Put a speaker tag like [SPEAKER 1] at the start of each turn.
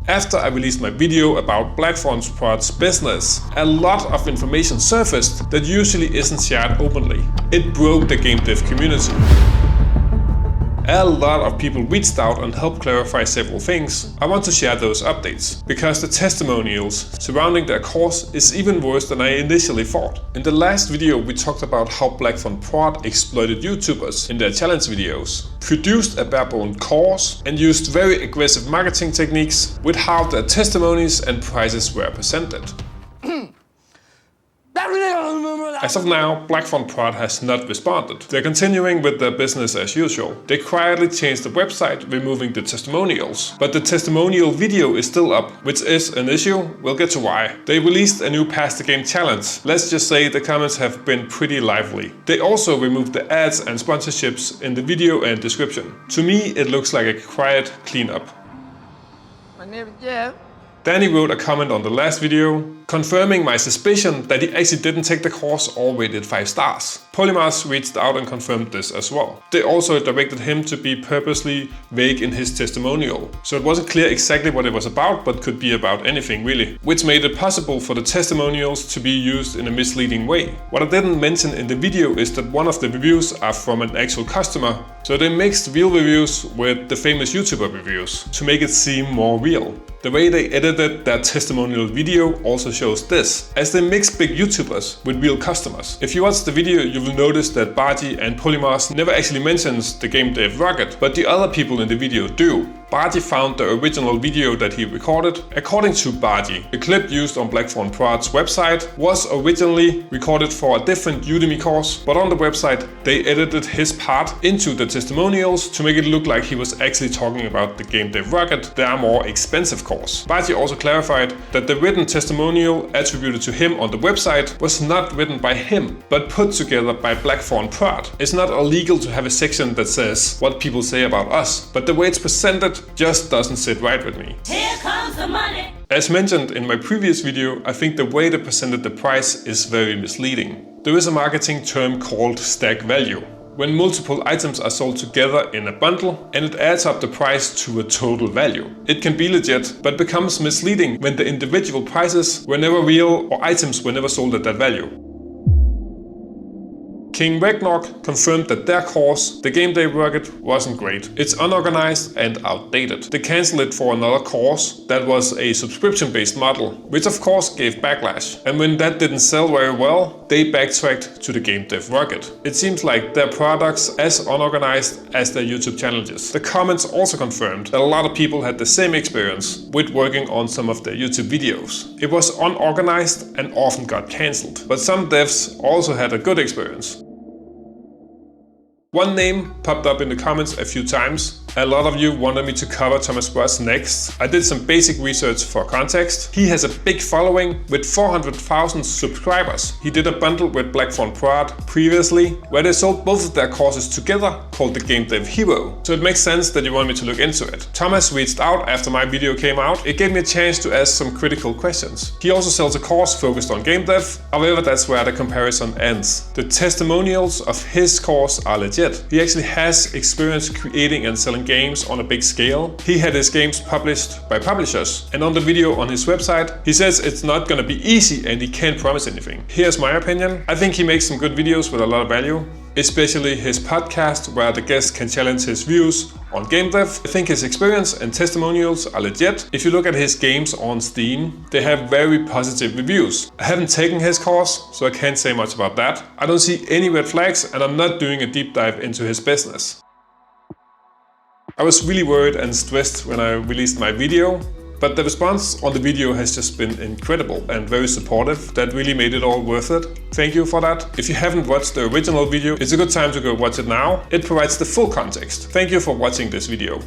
[SPEAKER 1] After I released my video about Blackthornprod's business, a lot of information surfaced that usually isn't shared openly. It broke the game dev community. A lot of people reached out and helped clarify several things. I want to share those updates, because the testimonials surrounding their course is even worse than I initially thought. In the last video we talked about how Blackthornprod exploited YouTubers in their challenge videos, produced a barebone course and used very aggressive marketing techniques with how their testimonies and prices were presented. As of now, Blackthornprod has not responded. They're continuing with their business as usual. They quietly changed the website, removing the testimonials. But the testimonial video is still up, which is an issue. We'll get to why. They released a new Pass the Game challenge. Let's just say the comments have been pretty lively. They also removed the ads and sponsorships in the video and description. To me, it looks like a quiet cleanup.
[SPEAKER 2] My name is Jeff.
[SPEAKER 1] Danny wrote a comment on the last video, confirming my suspicion that he actually didn't take the course or rated 5 stars. Polymars reached out and confirmed this as well. They also directed him to be purposely vague in his testimonial, so it wasn't clear exactly what it was about, but could be about anything really, which made it possible for the testimonials to be used in a misleading way. What I didn't mention in the video is that one of the reviews are from an actual customer, so they mixed real reviews with the famous YouTuber reviews to make it seem more real. The way they edited their testimonial video also shows this, as they mix big YouTubers with real customers. If you watch the video, you will notice that Barty and Polymars never actually mentions the game dev Rocket, but the other people in the video do. Barty found the original video that he recorded. According to Barty, the clip used on Blackthornprod's website was originally recorded for a different Udemy course, but on the website they edited his part into the testimonials to make it look like he was actually talking about the game dev Rocket, their more expensive course. Barty also clarified that the written testimonial attributed to him on the website was not written by him, but put together by Blackthornprod. It's not illegal to have a section that says what people say about us, but the way it's presented just doesn't sit right with me.
[SPEAKER 3] Here comes the money.
[SPEAKER 1] As mentioned in my previous video, I think the way they presented the price is very misleading. There is a marketing term called stack value, when multiple items are sold together in a bundle and it adds up the price to a total value. It can be legit, but becomes misleading when the individual prices were never real or items were never sold at that value. King Ragnarok confirmed that their course, the Game Dev Rocket, wasn't great. It's unorganized and outdated. They cancelled it for another course that was a subscription-based model, which of course gave backlash. And when that didn't sell very well, they backtracked to the Game Dev Rocket. It seems like their products as unorganized as their YouTube challenges. The comments also confirmed that a lot of people had the same experience with working on some of their YouTube videos. It was unorganized and often got cancelled. But some devs also had a good experience. One name popped up in the comments a few times. A lot of you wanted me to cover Thomas Ross next. I did some basic research for context. He has a big following with 400,000 subscribers. He did a bundle with Blackthornprod previously, where they sold both of their courses together, called the Game Dev Hero. So it makes sense that you want me to look into it. Thomas reached out after my video came out. It gave me a chance to ask some critical questions. He also sells a course focused on game dev. However, that's where the comparison ends. The testimonials of his course are legit. He actually has experience creating and selling games on a big scale. He had his games published by publishers, and on the video on his website, he says it's not gonna be easy and he can't promise anything. Here's my opinion. I think he makes some good videos with a lot of value, especially his podcast where the guest can challenge his views on game dev. I think his experience and testimonials are legit. If you look at his games on Steam, they have very positive reviews. I haven't taken his course, so I can't say much about that. I don't see any red flags, and I'm not doing a deep dive into his business. I was really worried and stressed when I released my video, but the response on the video has just been incredible and very supportive. That really made it all worth it. Thank you for that. If you haven't watched the original video, it's a good time to go watch it now. It provides the full context. Thank you for watching this video.